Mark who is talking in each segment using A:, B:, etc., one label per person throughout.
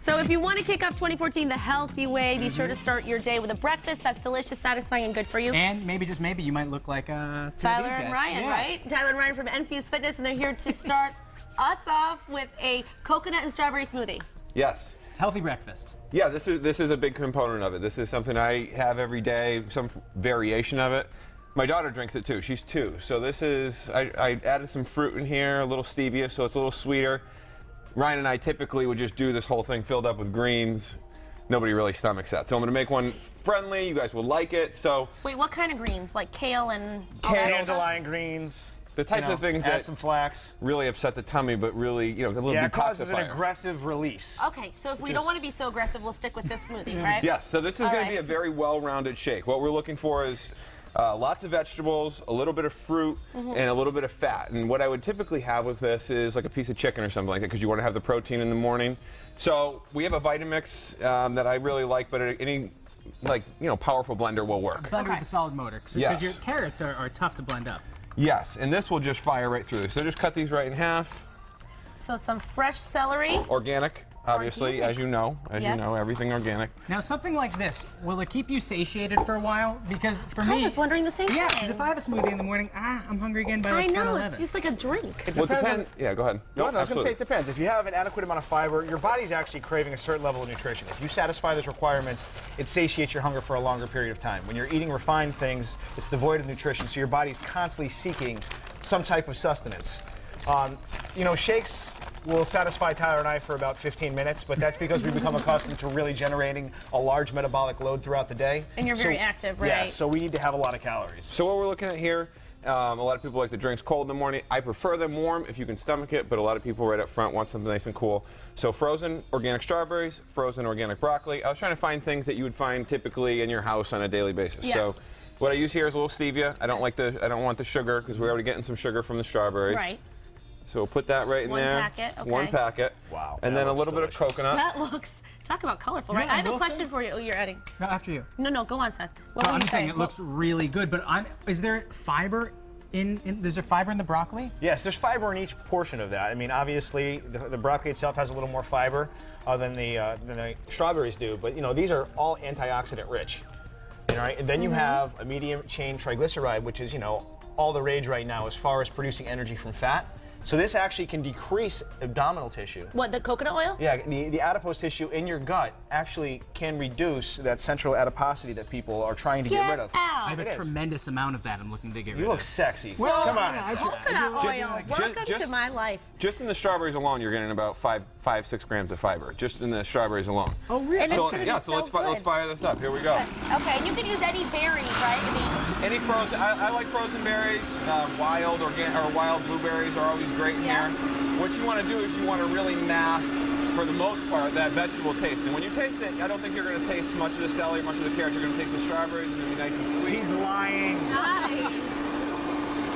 A: So if you want to kick off 2014 the healthy way, be sure to start your day with a breakfast that's delicious, satisfying, and good for you.
B: And maybe, just maybe, you might look like two of
A: Tyler
B: these guys.
A: and Ryan,
B: Yeah.
A: right? Tyler and Ryan from Enfuse Fitness, and they're here to start us off with a coconut and strawberry smoothie.
C: Yes.
B: Healthy breakfast.
C: Yeah, this is a big component of it. This is something I have every day, some variation of it. My daughter drinks it too. She's 2. So this is, I added some fruit in here, a little stevia, so it's a little sweeter. Ryan and I typically would just do this whole thing filled up with greens. Nobody really stomachs that. So I'm going to make one friendly. You guys will like it. So
A: Wait, what kind of greens? Like kale and all that stuff?
D: Dandelion greens.
C: the types of things
D: add
C: that
D: some flax.
C: really upset the tummy, but really, a little
D: Yeah, it causes an
C: detoxifier.
D: aggressive release.
A: Okay, so if we don't want to be so aggressive, we'll stick with this smoothie, right?
C: Yes, so this is
A: All
C: going to be
A: right.
C: a very well-rounded shake. What we're looking for is lots of vegetables, a little bit of fruit, and a little bit of fat. And what I would typically have with this is like a piece of chicken or something like that, because you want to have the protein in the morning. So we have a Vitamix that I really like, but any powerful blender will work.
B: Blend it
A: Okay.
B: with a solid motor. Because
C: Yes.
B: your carrots are tough to blend up.
C: Yes, and this will just fire right through. So just cut these right in half.
A: So some fresh celery.
C: Organic, obviously,
A: Organic.
C: as you know, everything organic.
B: Now, something like this, will it keep you satiated for a while? Because for me,
A: I was wondering the same
B: yeah,
A: thing.
B: because if I have a smoothie in the morning, I'm hungry again by
A: I
B: like 10,
A: know,
B: 11.
A: it's just like a drink.
C: Well, it
D: depends on-
C: depends. Yeah, go ahead.
D: No, I was going to say
C: absolutely.
D: it depends. If you have an adequate amount of fiber, your body's actually craving a certain level of nutrition. If you satisfy those requirements, it satiates your hunger for a longer period of time. When you're eating refined things, it's devoid of nutrition, so your body's constantly seeking some type of sustenance. Shakes will satisfy Tyler and I for about 15 minutes, but that's because we become accustomed to really generating a large metabolic load throughout the day.
A: And you're very active, right?
D: Yeah, so we need to have a lot of calories.
C: So what we're looking at here, a lot of people like the drinks cold in the morning. I prefer them warm if you can stomach it, but a lot of people right up front want something nice and cool. So frozen organic strawberries, frozen organic broccoli. I was trying to find things that you would find typically in your house on a daily basis.
A: Yeah.
C: So what I use here is a little stevia. I don't want the sugar because we're already getting some sugar from the strawberries.
A: Right.
C: So we'll put that right in
A: One
C: there.
A: packet, okay.
C: One packet.
D: Wow,
C: And
D: that
C: then a
D: looks
C: little bit of
D: delicious.
C: coconut.
A: That looks, talk about colorful, right?
B: Yeah,
A: I have a
B: Wilson.
A: question for you. Oh, you're adding.
B: No, after you.
A: No, go on, Seth. What were
B: I'm
A: you
B: just saying
A: saying?
B: it looks really good, but is there fiber is there fiber in the broccoli?
D: Yes, there's fiber in each portion of that. I mean, obviously, the broccoli itself has a little more fiber than the strawberries do, but these are all antioxidant rich. All right, and then you have a medium chain triglyceride, which is all the rage right now as far as producing energy from fat. So this actually can decrease abdominal tissue.
A: What, the coconut oil?
D: Yeah, the adipose tissue in your gut actually can reduce that central adiposity that people are trying to get rid of.
A: out.
B: I have
D: It
B: a
D: is.
B: tremendous amount of that I'm looking to get rid
D: You
B: of.
D: look sexy.
B: Well,
D: Come on.
B: I try.
A: Coconut oil. Welcome
C: just-
A: to my life.
C: Just in the strawberries alone, you're getting about 6 grams of fiber. Just in the strawberries alone.
B: Oh, really?
A: And it's
C: So
A: gonna
C: yeah,
A: be
C: so let's
A: good.
C: fire this up. Here we go.
A: Okay, and you can use any berries, right? I mean,
C: Any frozen? I like frozen berries. Wild or wild blueberries are always great in
A: Yeah.
C: here. What you want to do is you want to really mask, for the most part, that vegetable taste. And when you taste it, I don't think you're going to taste much of the celery, much of the carrots. You're going to taste the strawberries, and it'll be nice and sweet.
D: He's lying.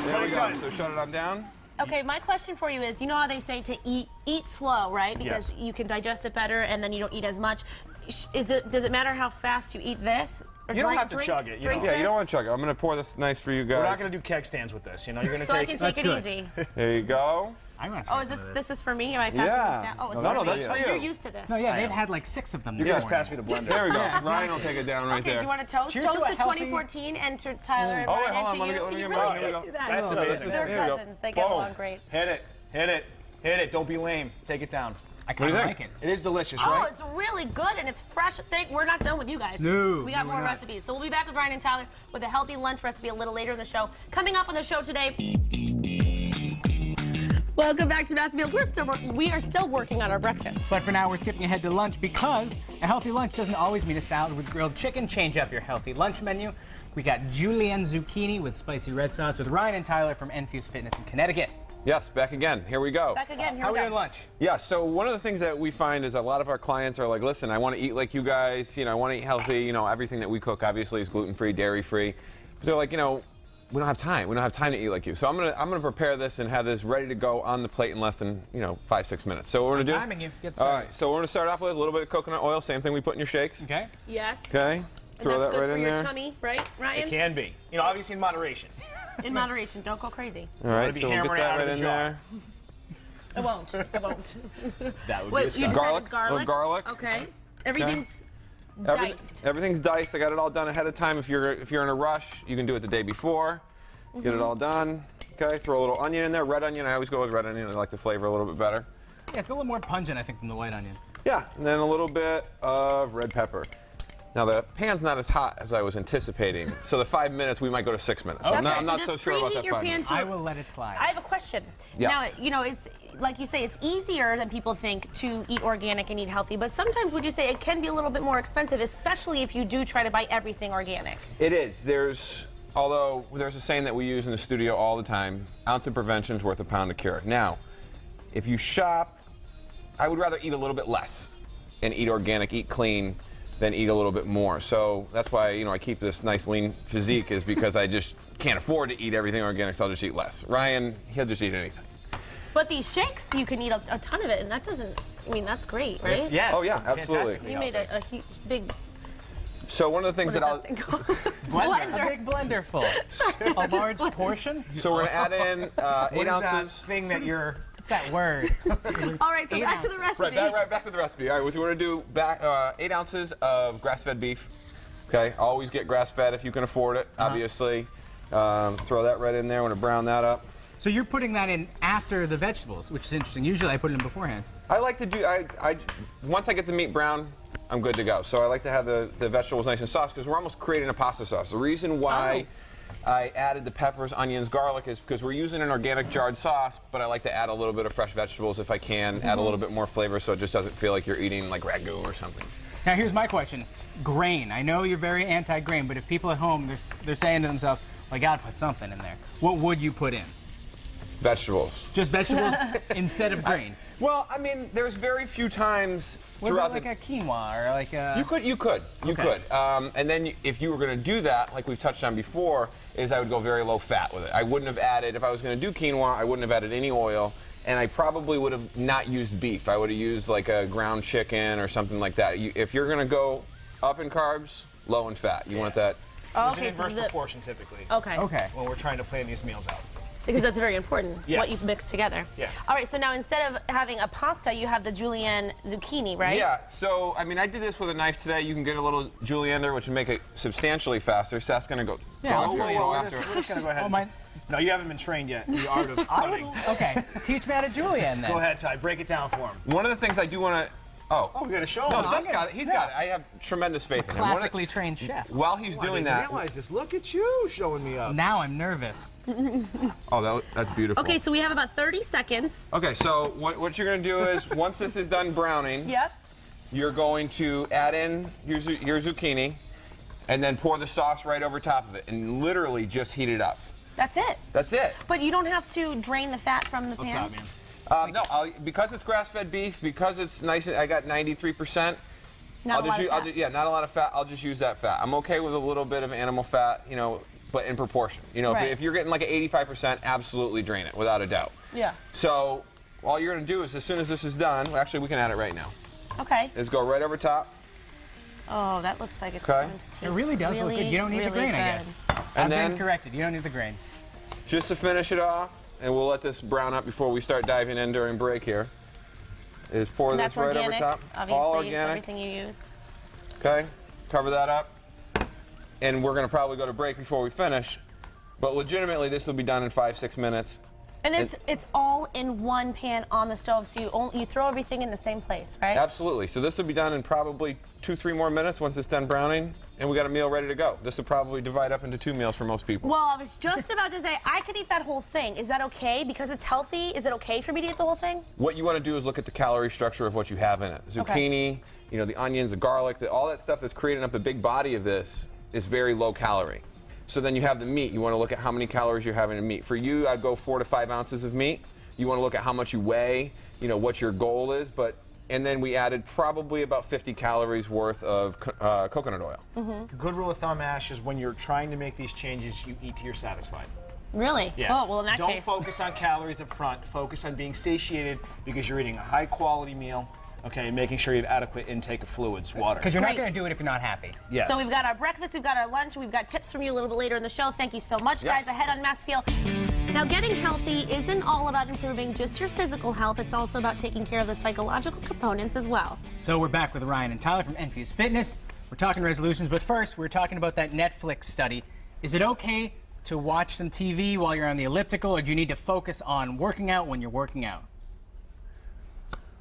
C: There we go.
D: good.
C: So shut it on down.
A: okay, my question for you is, you know how they say to eat slow, right? Because
D: Yes.
A: you can digest it better and then you don't eat as much. Does it matter how fast you eat this? Or
D: You don't
A: drink-
D: have to
A: drink-
D: chug it, you
A: drink
D: know.
C: Yeah, you
A: this?
C: don't want to chug it. I'm going to pour this nice for you guys.
D: We're not going to do keg stands with this. You're going to
A: So I
D: take
A: can
B: That's
A: take it
B: good.
A: easy.
C: There you go.
B: I'm gonna
A: Oh,
B: try
A: is
B: some
A: this
B: of
A: this is for me? Am I passing
C: Yeah.
A: this down? Oh, it's
C: No,
A: for
C: that's
A: you.
C: for you.
A: You're used to this.
B: No, yeah,
D: I
B: they've
D: am.
B: had like 6 of them
D: You
B: this
D: just
B: morning.
D: passed me the blender.
C: There we go.
B: Yeah,
C: Ryan will take it down right
A: Okay,
C: there.
A: do you want to toast?
B: Cheers
A: Toast
B: to a
A: to
B: healthy-
A: 2014 and to Tyler and
C: Oh, wait,
A: Ryan
C: hold
A: and
C: on,
A: to
C: let me
A: you.
C: get- let me
A: You
C: get
A: really
C: mine. Here we
A: did
C: go.
A: do that.
D: That's amazing.
A: They're
C: Here we go.
A: cousins. They get
C: Boom.
A: along great.
D: Hit it. Hit it. Hit it. Don't be lame. Take it down.
B: I
C: What
B: kind
C: do
B: of
C: you
B: like
C: think?
B: it.
D: It is delicious,
A: Oh,
D: right?
A: it's really good and it's fresh. We're not done with you guys.
B: No,
A: We got
B: no,
A: more
B: we're not.
A: recipes. So we'll be back with Ryan and Tyler with a healthy lunch recipe a little later in the show. Coming up on the show today. Welcome back to Mass Meal. We are still working on our breakfast.
B: But for now, we're skipping ahead to lunch because a healthy lunch doesn't always mean a salad with grilled chicken. Change up your healthy lunch menu. We got julienne zucchini with spicy red sauce with Ryan and Tyler from Enfuse Fitness in Connecticut.
C: Yes, back again. Here we go.
A: Back again. Here
B: How are
A: we
B: we
A: go.
B: doing lunch?
C: Yeah, so one of the things that we find is a lot of our clients are like, listen, I want to eat like you guys, I want to eat healthy, everything that we cook obviously is gluten-free, dairy-free. But they're like, we don't have time. We don't have time to eat like you. So I'm gonna prepare this and have this ready to go on the plate in less than 5-6 minutes. So what we're gonna do?
B: Timing you. Get
C: All
B: started.
C: right. So we're gonna start off with a little bit of coconut oil, same thing we put in your shakes.
B: Okay.
A: Yes.
C: Okay.
A: And
C: Throw
A: that's
C: that
A: good
C: right
A: for
C: in
A: your
C: there.
A: tummy, right, Ryan?
D: It can be. Obviously in moderation.
A: In moderation. Don't go crazy.
C: All right.
D: be
C: So we'll get
D: hammering
C: that
D: out of
C: right
D: the
C: in
D: jar.
C: there.
A: I won't. I won't.
D: That would
A: Wait,
D: be
A: you
D: disgusting.
A: just
C: Garlic,
A: added garlic?
C: little garlic.
A: Okay. Everything's diced.
C: Everything's diced. I got it all done ahead of time. If you're in a rush, you can do it the day before. Get it all done. Okay, throw a little onion in there. Red onion, I always go with red onion. I like the flavor a little bit better.
B: Yeah, it's a little more pungent, I think, than the white onion.
C: Yeah, and then a little bit of red pepper. Now the pan's not as hot as I was anticipating, so the 5 minutes we might go to 6 minutes. So
A: That's
C: I'm not,
A: right,
C: I'm not
A: so
C: so
A: just
C: sure about
A: preheat
C: that
A: your
C: 5
A: pan
C: minutes.
A: to-
B: I will let it slide.
A: I have a question.
C: Yes.
A: Now, it's like you say, it's easier than people think to eat organic and eat healthy, but sometimes would you say it can be a little bit more expensive, especially if you do try to buy everything organic?
C: It is. Although there's a saying that we use in the studio all the time, ounce of prevention is worth a pound of cure. Now, if you shop, I would rather eat a little bit less and eat organic, eat clean, than eat a little bit more. So that's why, I keep this nice lean physique, is because I just can't afford to eat everything organic, so I'll just eat less. Ryan, he'll just eat anything.
A: But these shakes, you can eat a ton of it, and that doesn't, that's great, right?
D: Yeah.
C: Oh,
D: it's
C: yeah,
D: fantastically
C: absolutely.
A: You made
D: healthy.
A: a big,
C: So one of the things
A: what is
C: that I'll
A: that thing called?
B: A big blender full. A large portion?
C: So we're gonna add in
D: What
C: 8
D: is that
C: ounces.
D: thing that you're?
B: What's that word?
A: All right, so
B: 8
A: back to the
B: ounces.
A: recipe.
C: Right, back to the recipe. All right, what we're gonna do, 8 ounces of grass-fed beef. Okay, always get grass-fed if you can afford it, obviously. Throw that right in there. We're gonna brown that up.
B: So you're putting that in after the vegetables, which is interesting. Usually I put it in beforehand.
C: I like to do, once I get the meat brown, I'm good to go. So I like to have the vegetables nice and soft, because we're almost creating a pasta sauce. The reason why I added the peppers, onions, garlic is because we're using an organic jarred sauce, but I like to add a little bit of fresh vegetables if I can, add a little bit more flavor so it just doesn't feel like you're eating like ragu or something.
B: Now here's my question. Grain. I know you're very anti-grain, but if people at home, they're saying to themselves, well, I gotta put something in there. What would you put in?
C: Vegetables.
B: Just vegetables instead of grain?
C: Well, I mean, there's very few times
B: What
C: throughout
B: about like a quinoa or like a...
C: You could.
B: Okay.
C: And then if you were going to do that, like we've touched on before, is I would go very low fat with it. I wouldn't have added, if I was going to do quinoa, I wouldn't have added any oil, and I probably would have not used beef. I would have used like a ground chicken or something like that. If you're going to go up in carbs, low in fat. You want that.
A: Oh,
D: There's an
A: okay, so
D: inverse proportion typically
A: okay.
B: Okay.
D: when we're trying to plan these meals out.
A: Because that's very important, what
D: Yes.
A: you mix together.
D: Yes.
A: All right, so now instead of having a pasta, you have the julienne zucchini, right?
C: Yeah, so, I mean, I did this with a knife today. You can get a little julienne there, which would make it substantially faster. Seth's going to go
B: Yeah,
C: after
B: well,
C: it.
B: yeah,
C: Go
B: we're
C: after it.
D: We're just gonna go ahead.
B: Oh, my...
D: No, you haven't been trained yet in the art of cutting.
B: Okay, teach me how to julienne then.
D: Go ahead, Ty. Break it down for him.
C: One of the things I do want to...
D: Oh, we gotta show him.
C: No,
B: I'm
C: Seth's
B: gonna-
C: got it. He's got it. I have tremendous faith in him. One of the-
B: Classically trained chef.
C: While he's doing that...
D: Realize this. Look at you showing me up.
B: Now I'm nervous.
C: Oh, that's beautiful.
A: Okay, so we have about 30 seconds.
C: Okay, so what you're going to do is, once this is done browning,
A: Yep.
C: you're going to add in your zucchini, and then pour the sauce right over top of it, and literally just heat it up.
A: That's it.
C: That's it.
A: But you don't have to drain the fat from the
D: What's
A: pan?
D: up, man?
C: No, because it's grass-fed beef, because it's nice, I got 93%.
A: Not a lot of fat.
C: Yeah, not a lot of fat. I'll just use that fat. I'm okay with a little bit of animal fat, but in proportion.
A: Right.
C: If you're getting like an 85%, absolutely drain it, without a doubt.
A: Yeah.
C: So all you're going to do is, as soon as this is done, well, actually we can add it right now,
A: Okay.
C: is go right over top.
A: Oh, that looks like it's
C: Okay.
A: going to taste
B: It really does look good. You don't need the
A: really
B: grain, I
A: good.
B: guess.
C: And
B: I've
C: then-
B: been corrected. You don't need the grain.
C: Just to finish it off, and we'll let this brown up before we start diving in during break here, is pour
A: And
C: this
A: that's
C: right
A: organic,
C: over top.
A: obviously.
C: All
A: It's
C: organic.
A: everything you use.
C: Okay, cover that up. And we're going to probably go to break before we finish. But legitimately, this will be done in 5-6 minutes.
A: And it's all in one pan on the stove, so you throw everything in the same place, right?
C: Absolutely. So this will be done in probably 2-3 more minutes once it's done browning, and we got a meal ready to go. This will probably divide up into 2 meals for most people.
A: Well, I was just about to say, I could eat that whole thing. Is that okay? Because it's healthy, is it okay for me to eat the whole thing?
C: What you want to do is look at the calorie structure of what you have in it. Zucchini, the onions, the garlic, all that stuff that's creating up the big body of this is very low calorie. So then you have the meat. You want to look at how many calories you're having in meat. For you, I'd go 4 to 5 ounces of meat. You want to look at how much you weigh, what your goal is. And then we added probably about 50 calories worth of coconut oil.
D: A good rule of thumb, Ash, is when you're trying to make these changes, you eat till you're satisfied.
A: Really?
D: Yeah.
A: Oh, well, in that
D: Don't
A: case.
D: focus on calories up front. Focus on being satiated because you're eating a high quality meal Okay, and making sure you have adequate intake of fluids, water.
B: Because you're not
A: Great.
B: going to do it if you're not happy.
D: Yes.
A: So we've got our breakfast, we've got our lunch, we've got tips from you a little bit later in the show. Thank you so much, guys.
C: Yes.
A: Ahead on Mass Appeal. Now, getting healthy isn't all about improving just your physical health. It's also about taking care of the psychological components as well.
B: So we're back with Ryan and Tyler from Enfuse Fitness. We're talking resolutions, but first we're talking about that Netflix study. Is it okay to watch some TV while you're on the elliptical, or do you need to focus on working out when you're working out?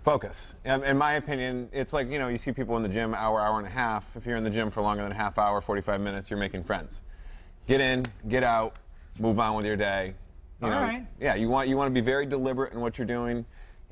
C: Focus. In my opinion, it's like, you see people in the gym hour and a half. If you're in the gym for longer than a half hour, 45 minutes, you're making friends. Get in, get out, move on with your day.
B: All right.
C: Yeah, you want to be very deliberate in what you're doing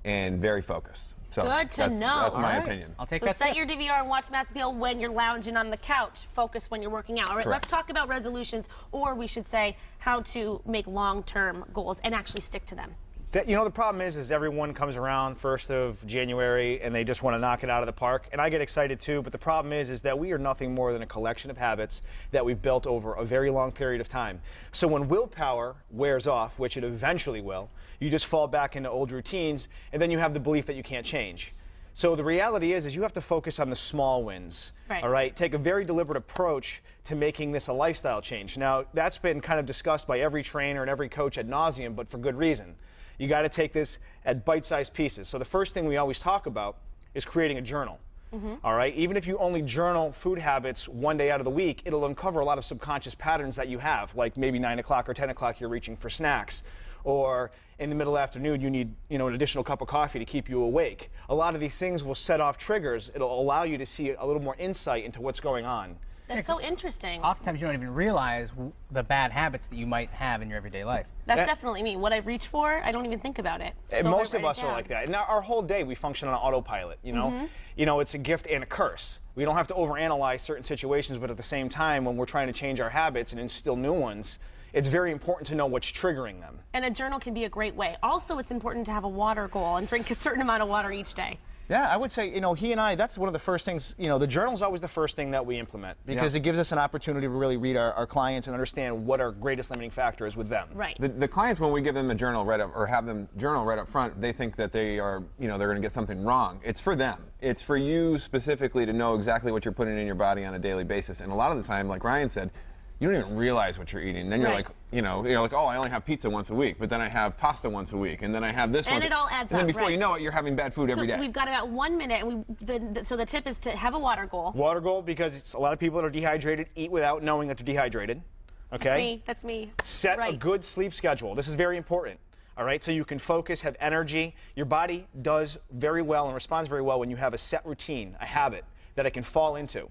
C: and very focused. So
A: Good to
C: that's
A: know.
C: That's my
B: All right.
C: opinion.
B: I'll take
A: So
B: that
A: set
B: tip.
A: your DVR and watch Mass Appeal when you're lounging on the couch. Focus when you're working out. All right,
C: Correct.
A: let's talk about resolutions, or we should say how to make long-term goals and actually stick to them.
D: The problem is everyone comes around 1st of January and they just want to knock it out of the park. And I get excited too, but the problem is that we are nothing more than a collection of habits that we've built over a very long period of time. So when willpower wears off, which it eventually will, you just fall back into old routines, and then you have the belief that you can't change. So the reality is you have to focus on the small wins.
A: Right.
D: All right. Take a very deliberate approach to making this a lifestyle change. Now, that's been kind of discussed by every trainer and every coach ad nauseum, but for good reason. You got to take this at bite-sized pieces. So the first thing we always talk about is creating a journal. All right. Even if you only journal food habits one day out of the week, it'll uncover a lot of subconscious patterns that you have, like maybe 9 o'clock or 10 o'clock you're reaching for snacks, or in the middle afternoon you need an additional cup of coffee to keep you awake. A lot of these things will set off triggers. It'll allow you to see a little more insight into what's going on.
A: That's so interesting.
B: Oftentimes you don't even realize the bad habits that you might have in your everyday life.
A: That's definitely me. What I reach for, I don't even think about it.
D: And
A: So if I
D: most of
A: write it
D: us are
A: down-
D: like that. And our whole day we function on autopilot, it's a gift and a curse. We don't have to overanalyze certain situations, but at the same time, when we're trying to change our habits and instill new ones, it's very important to know what's triggering them.
A: And a journal can be a great way. Also, it's important to have a water goal and drink a certain amount of water each day.
D: Yeah, I would say, he and I, that's one of the first things, the journal's always the first thing that we implement because it gives us an opportunity to really read our clients and understand what our greatest limiting factor is with them.
A: Right.
C: The clients, when we give them a journal right up, or have them journal right up front, they think that they are, they're going to get something wrong. It's for them. It's for you specifically to know exactly what you're putting in your body on a daily basis. And a lot of the time, like Ryan said, you don't even realize what you're eating. Then you're
A: Right.
C: like, you're like, oh, I only have pizza once a week, but then I have pasta once a week, and then I have this
A: And
C: once.
A: it all adds
C: And then
A: up,
C: before
A: right.
C: you know it, you're having bad food every
A: So
C: day.
A: we've got about 1 minute, and so the tip is to have a water goal.
D: Water goal, because it's a lot of people that are dehydrated eat without knowing that they're dehydrated. Okay?
A: That's me.
D: Set a
A: Right.
D: good sleep schedule. This is very important. All right, so you can focus, have energy. Your body does very well and responds very well when you have a set routine, a habit that it can fall into.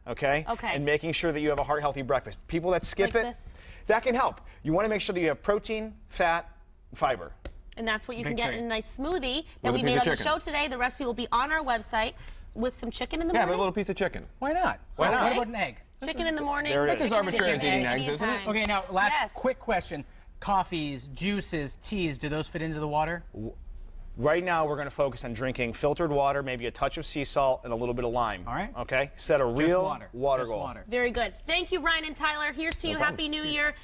D: Okay?
A: Okay.
D: And making sure that you have a heart-healthy breakfast. People that skip
A: Like
D: it,
A: this?
D: that can help. You want to make sure that you have protein, fat, and fiber.
A: And that's what you can
B: Big
A: get
B: three.
A: in a nice smoothie that
C: With a
A: we
C: piece
A: made
C: of
A: on the
C: chicken.
A: show today. The recipe will be on our website with some chicken in the
C: Yeah, but a
A: morning.
C: little piece of chicken.
B: Why not?
D: Why not?
B: What about an egg?
A: Chicken in the morning.
D: There it
C: That's
D: is.
C: as arbitrary as eating
A: Chicken
C: eggs, isn't it?
A: anytime.
B: Okay, now last
A: Yes.
B: quick question. Coffees, juices, teas, do those fit into the water?
D: Right now, we're going to focus on drinking filtered water, maybe a touch of sea salt, and a little bit of lime.
B: All right.
D: Okay? Set a
B: Just
D: real
B: water.
D: water
B: Just
D: goal.
B: water.
A: Very good. Thank you, Ryan and Tyler. Here's to you.
D: problem.
A: Happy New Year.